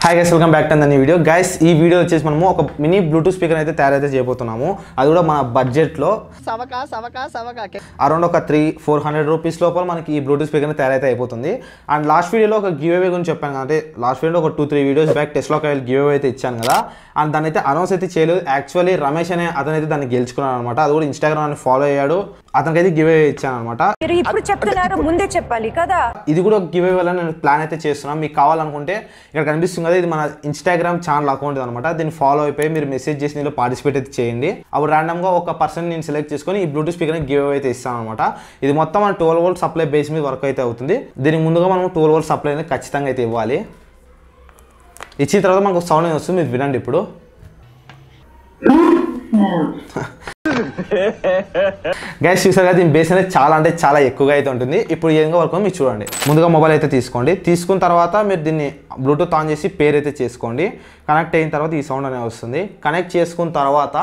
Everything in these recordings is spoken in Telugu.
Hi guys, welcome back to the new video. Guys, ఈ వీడియో వచ్చేసి మనము ఒక మినీ బ్లూటూత్ స్పీకర్ అయితే తయారైతే చేయబోతున్నాము. అది కూడా మన బడ్జెట్లో అరౌండ్ ఒక 300-400 రూపీస్ లోపల మనకి ఈ బ్లూటూత్ స్పీకర్ తయారైతే అయిపోతుంది. అండ్ లాస్ట్ వీడియోలో ఒక గివ్ అవే గురించి చెప్పాను. అంటే లాస్ట్ వీడియోలో ఒక 2-3 videos back Tesla coil give away అయితే ఇచ్చాను కదా. అండ్ దాన్ని అయితే అనౌన్స్ అయితే చేయలేదు. యాక్చువల్లీ రమేష్ అనే అతను అయితే దాన్ని గెలుచుకున్నాడు అనమాట. అది కూడా ఇన్స్టాగ్రామ్ అని ఫాలో అయ్యాడు. అతనికైతే గివ్ అవే ఇచ్చాను అనమాట. ఇప్పుడు చెప్తున్నారు, ముందే చెప్పాలి కదా. ఇది కూడా గివ్ అవే వల్ల నేను ప్లాన్ అయితే చేస్తున్నాను. మీకు కావాలనుకుంటే ఇక్కడ కనిపిస్తుంది కదా, ఇది మన ఇన్స్టాగ్రామ్ ఛానల్ అకౌంట్ అనమాట. దీన్ని ఫాలో అయిపోయి మీరు మెసేజ్ చేసి దీనిలో పార్టిసిపేట్ అయితే చేయండి. అప్పుడు ర్యాండమ్గా ఒక పర్సన్ నేను సెలెక్ట్ చేసుకొని ఈ బ్లూటూత్ స్పీకర్ గివ్ అవే అయితే ఇస్తాను అనమాట. ఇది మొత్తం మన 12 వోల్ట్ సప్లై బేస్ మీద వర్క్ అయితే అవుతుంది. దీనికి ముందుగా మనం 12 వోల్ట్ సప్లై అనేది ఖచ్చితంగా అయితే ఇవ్వాలి. ఇచ్చిన తర్వాత మనకు సౌండ్ అనేది వస్తుంది, మీరు వినండి ఇప్పుడు. గైస్, చూసారు కదా, దీని బేస్ అనేది చాలా అంటే చాలా ఎక్కువగా అయితే ఉంటుంది. ఇప్పుడు ఏ విధంగా వర్క్ మీరు చూడండి. ముందుగా మొబైల్ అయితే తీసుకోండి. తీసుకున్న తర్వాత మీరు దీన్ని బ్లూటూత్ ఆన్ చేసి పేర్ అయితే చేసుకోండి. కనెక్ట్ అయిన తర్వాత ఈ సౌండ్ అనేది వస్తుంది. కనెక్ట్ చేసుకున్న తర్వాత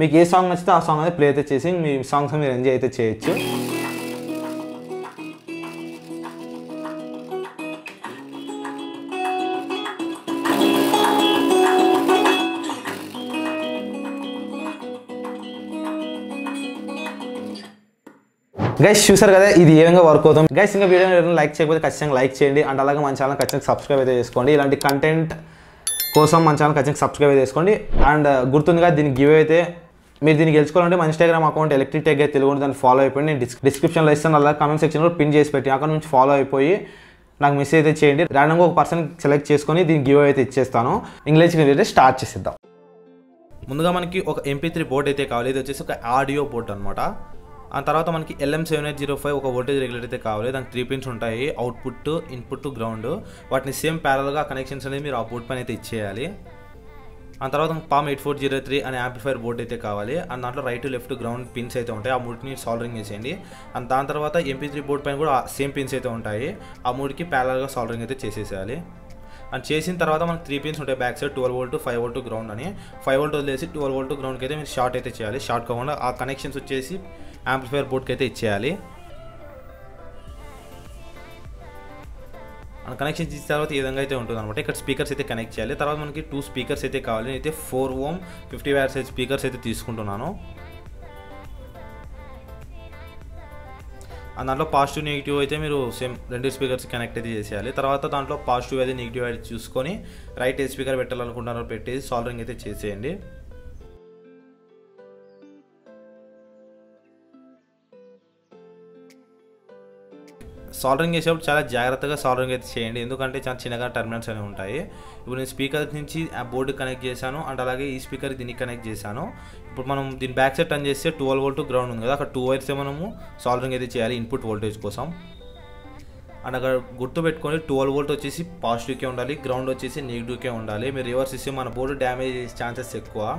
మీకు ఏ సాంగ్ నచ్చితే ఆ సాంగ్ అనేది ప్లే అయితే చేసి మీ సాంగ్స్ మీరు ఎంజాయ్ అయితే చేయొచ్చు. గైస్, చూసారు కదా ఇది ఏ విధంగా వర్క్ అవుతుంది. గైస్, ఇంకా వీడియో లైక్ చేయకపోతే ఖచ్చితంగా లైక్ చేయండి. అండ్ అలాగే మన ఛానల్ ఖచ్చితంగా సబ్స్క్రైబ్ అయితే చేసుకోండి. ఇలాంటి కంటెంట్ కోసం మన ఛానల్ ఖచ్చితంగా సబ్స్క్రైబ్ అయితే చేసుకోండి. అండ్ గుర్తుందిగా దీనికి గివ్ అయితే మీరు దీన్ని గెలుచుకోవాలంటే మన Instagram account electric tech Telugu దాన్ని ఫాలో అయిపోయి నేను డిస్క్రిప్షన్లో ఇస్తాను. అలాగే కామెంట్ సెక్షన్లో పిన్ చేసి పెట్టి అక్కడ నుంచి ఫాలో అయిపోయి నాకు మెసేజ్ అయితే చేయండి. ర్యాండమ్గా ఒక పర్సన్ సెలెక్ట్ చేసుకొని దీనికి గివ్ అయితే ఇచ్చేస్తాను. ఇంగ్లీష్ అయితే స్టార్ట్ చేసేద్దాం. ముందుగా మనకి ఒక MP3 బోర్డ్ అయితే కావాలి. ఇది వచ్చేసి ఒక ఆడియో బోర్డ్ అనమాట. ఆ తర్వాత మనకి LM7805 ఒక వోల్టేజ్ రెగ్యులేటర్ అయితే కావాలి. దానికి 3 పిన్స్ ఉంటాయి, అవుట్పుట్, ఇన్పుట్, గ్రౌండ్. వాటిని సేమ్ ప్యారల్గా కనెక్షన్స్ అనేది మీరు ఆ బోర్డ్ పైన అయితే ఇచ్చేయాలి. ఆ తర్వాత PAM 8403 అనే యాంప్లిఫైర్ బోర్డ్ అయితే కావాలి. అండ్ దాంట్లో రైట్ లెఫ్ట్ గ్రౌండ్ పిన్స్ అయితే ఉంటాయి. ఆ మూడిని సాల్డరింగ్ చేసేయండి. అండ్ దాని తర్వాత MP3 బోర్డ్ పైన కూడా సేమ్ పిన్స్ అయితే ఉంటాయి. ఆ మూడికి ప్యారల్గా సాల్డరింగ్ అయితే చేసేసేయాలి. అండ్ చేసిన తర్వాత మనకి 3 పిన్స్ ఉంటాయి back side, 12 volt, 5 volt, ground అని. 5 వోల్ట్ వదిలేసి 12 వోల్ట్ గ్రౌండ్కి అయితే మీరు షార్ట్ అయితే చేయాలి. షార్ట్ కాకుండా ఆ కనెక్షన్స్ వచ్చేసి యాంప్లిఫైర్ బోర్డ్కి అయితే ఇచ్చేయాలి. అండ్ కనెక్షన్ ఇచ్చిన తర్వాత ఈ విధంగా అయితే ఉంటుంది అనమాట. ఇక్కడ స్పీకర్స్ అయితే కనెక్ట్ చేయాలి. తర్వాత మనకి 2 స్పీకర్స్ అయితే కావాలి. అయితే 4 ohm 50 watt సైజ్ స్పీకర్స్ అయితే తీసుకుంటున్నాను. అండ్ దాంట్లో పాజిటివ్ నెగిటివ్ అయితే మీరు సేమ్ 2 స్పీకర్స్ కనెక్ట్ అయితే చేసేయాలి. తర్వాత దాంట్లో పాజిటివ్ అయితే నెగిటివ్ అయితే చూసుకొని రైట్ ఏ స్పీకర్ పెట్టాలనుకుంటున్నారో పెట్టేసి సాల్డరింగ్ అయితే చేసేయండి. సాల్డరింగ్ చేసేటప్పుడు చాలా జాగ్రత్తగా సాల్డరింగ్ అయితే చేయండి. ఎందుకంటే చాలా చిన్నగా టర్మినల్స్ అనేవి ఉంటాయి. ఇప్పుడు నేను స్పీకర్ నుంచి ఆ బోర్డు కనెక్ట్ చేశాను. అండ్ అలాగే ఈ స్పీకర్ దీనికి కనెక్ట్ చేశాను. ఇప్పుడు మనం దీని బ్యాక్ సైడ్ టర్న్ చేస్తే 12 వోల్ట్ గ్రౌండ్ ఉంది కదా, అక్కడ 2 వైర్స్ మనము సాల్డరింగ్ అయితే చేయాలి ఇన్పుట్ వోల్టేజ్ కోసం. అండ్ అక్కడ గుర్తు పెట్టుకొని 12 వోల్ట్ వచ్చేసి పాజిటివ్కే ఉండాలి, గ్రౌండ్ వచ్చేసి నెగిటివ్కే ఉండాలి. మీరు రివర్స్ ఇస్తే మన బోర్డు డ్యామేజ్ చేసే ఛాన్సెస్ ఎక్కువ.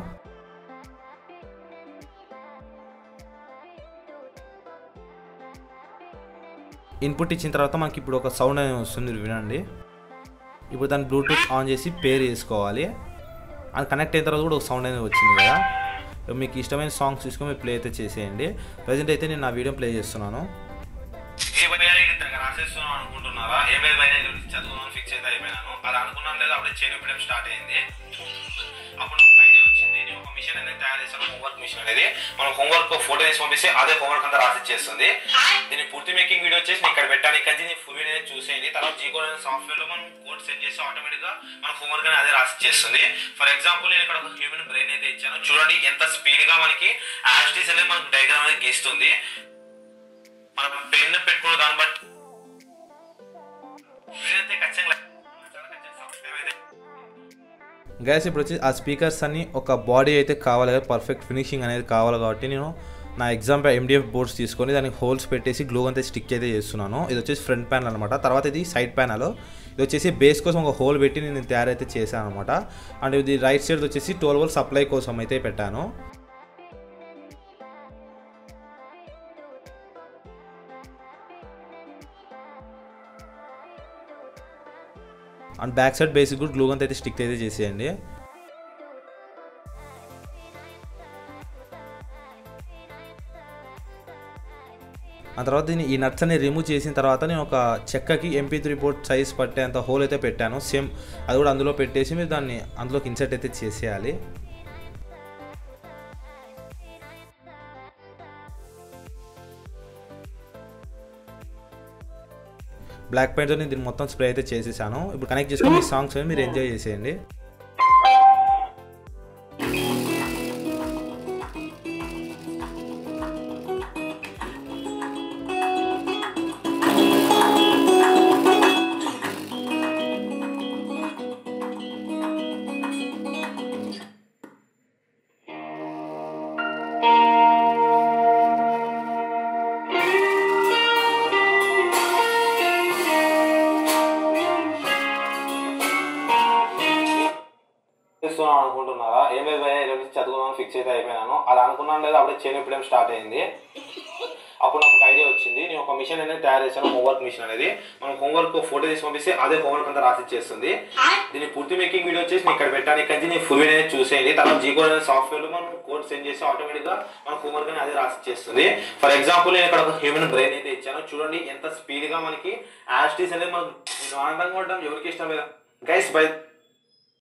ఇన్పుట్ ఇచ్చిన తర్వాత మనకి ఇప్పుడు ఒక సౌండ్ అనేది వస్తుంది, వినండి. ఇప్పుడు దాన్ని బ్లూటూత్ ఆన్ చేసి పేర్ చేసుకోవాలి. అది కనెక్ట్ అయిన తర్వాత కూడా ఒక సౌండ్ అనేది వచ్చింది కదా. మీకు ఇష్టమైన సాంగ్స్ తీసుకొని మీరు ప్లే అయితే చేసేయండి. ప్రజెంట్ అయితే నేను నా వీడియో ప్లే చేస్తున్నాను. అనుకుంటున్నారా? ఏం లేదు, చదువున్నాను, ఫిక్స్ అయితే అయిపోయినాను. అది అనుకున్నాను లేదా అప్పుడే చేయడం స్టార్ట్ అయింది. అప్పుడు ఒక ఐడియా వచ్చింది. నేను ఒక మిషన్ అనేది తయారు చేశాను, హోంవర్క్ మిషన్ అనేది. మనం హోంవర్క్ ఫోటో తీసి పంపిస్తే అదే హోంవర్క్ అంతా రాసి చేస్తుంది. దీని పూర్తి మేకింగ్ వీడియో వచ్చేసి నేను ఇక్కడ పెట్టాను. ఇక్కడ నుంచి ఫుల్ వీడియో చూసేయండి. తర్వాత G-Code అనే సాఫ్ట్వేర్ లో మనం కోడ్ సెట్ చేసి ఆటోమేటిక్ గా మన హోంవర్క్ అనేది అదే రాసి చేస్తుంది. ఫర్ ఎగ్జాంపుల్ నేను ఇక్కడ ఒక హ్యూమన్ బ్రెయిన్ అయితే ఇచ్చాను. చూడండి ఎంత స్పీడ్ గా మనకి యాక్టివిటీస్ అనేది మనకు డయాగ్రామ్ అనేది గీస్తుంది. మనం పెన్ పెట్టుకున్న దాన్ని బట్టి గైస్, ఇప్పుడు వచ్చి ఆ స్పీకర్స్ అన్ని ఒక బాడీ అయితే కావాలి కదా, పర్ఫెక్ట్ ఫినిషింగ్ అనేది కావాలి. కాబట్టి నేను నా ఎగ్జాంపుల్ MDF బోర్డ్స్ తీసుకొని దానికి హోల్స్ పెట్టేసి గ్లూ అంతా స్టిక్ అయితే చేస్తున్నాను. ఇది వచ్చేసి ఫ్రంట్ ప్యానల్ అనమాట. తర్వాత ఇది సైడ్ ప్యానల్. ఇది వచ్చేసి బేస్ కోసం ఒక హోల్ పెట్టి నేను తయారైతే చేశాను అనమాట. అండ్ ఇది రైట్ సైడ్ వచ్చేసి 12 వోల్ట్ సప్లై కోసం అయితే పెట్టాను. అండ్ బ్యాక్ సైడ్ బేసిక్ కూడా గ్లూ అంతా అయితే స్టిక్ అయితే చేసేయండి. ఆ తర్వాత ఈ నట్స్ అన్ని రిమూవ్ చేసిన తర్వాత నేను ఒక చెక్కకి MP3 పోర్ట్ సైజ్ పట్టేంత హోల్ అయితే పెట్టాను. సేమ్ అది కూడా అందులో పెట్టేసి మీరు దాన్ని అందులోకి ఇన్సర్ట్ అయితే చేసేయాలి. బ్లాక్ పెయింట్తో నేను దీన్ని మొత్తం స్ప్రే అయితే చేసేసాను. ఇప్పుడు కనెక్ట్ చేసుకొని మీ సాంగ్స్ మీరు ఎంజాయ్ చేసేయండి. అనుకుంటున్నారా? ఏం లేదు భయ్యా, ఈరోజు చదువుకున్నాను ఫిక్స్ అయితే అయిపోయినాను. అలా అనుకున్నాను లేదా అప్పుడే చేయని ఇప్పుడేం స్టార్ట్ అయింది. అప్పుడు నాకు ఒక ఐడియా వచ్చింది. నేను ఒక మిషన్ అనేది తయారు చేశాను, హోంవర్క్ మిషన్ అనేది. మనం హోంవర్క్ ఫోటో తీసి పంపిస్తే అదే హోంవర్క్ అంతా రాసి చేస్తుంది. దీని పూర్తి మేకింగ్ వీడియో వచ్చేసి నేను ఇక్కడ పెట్టాను. ఇక్కడ నుంచి నేను ఫుల్ వీడియో అనేది చూసేయండి. తర్వాత Gcode అనే సాఫ్ట్వేర్లో మనం కోడ్ సెండ్ చేసి ఆటోమేటిక్గా మన హోంవర్క్ అనేది అదే రాసి చేస్తుంది. ఫర్ ఎగ్జాంపుల్ నేను ఇక్కడ ఒక హ్యూమన్ బ్రెయిన్ అయితే ఇచ్చాను. చూడండి ఎంత స్పీడ్గా మనకి యాస్టీస్ అనేది మనం ఆనందంగా ఉంటాం. ఎవరికి ఇష్టం లేదా గైస్? బై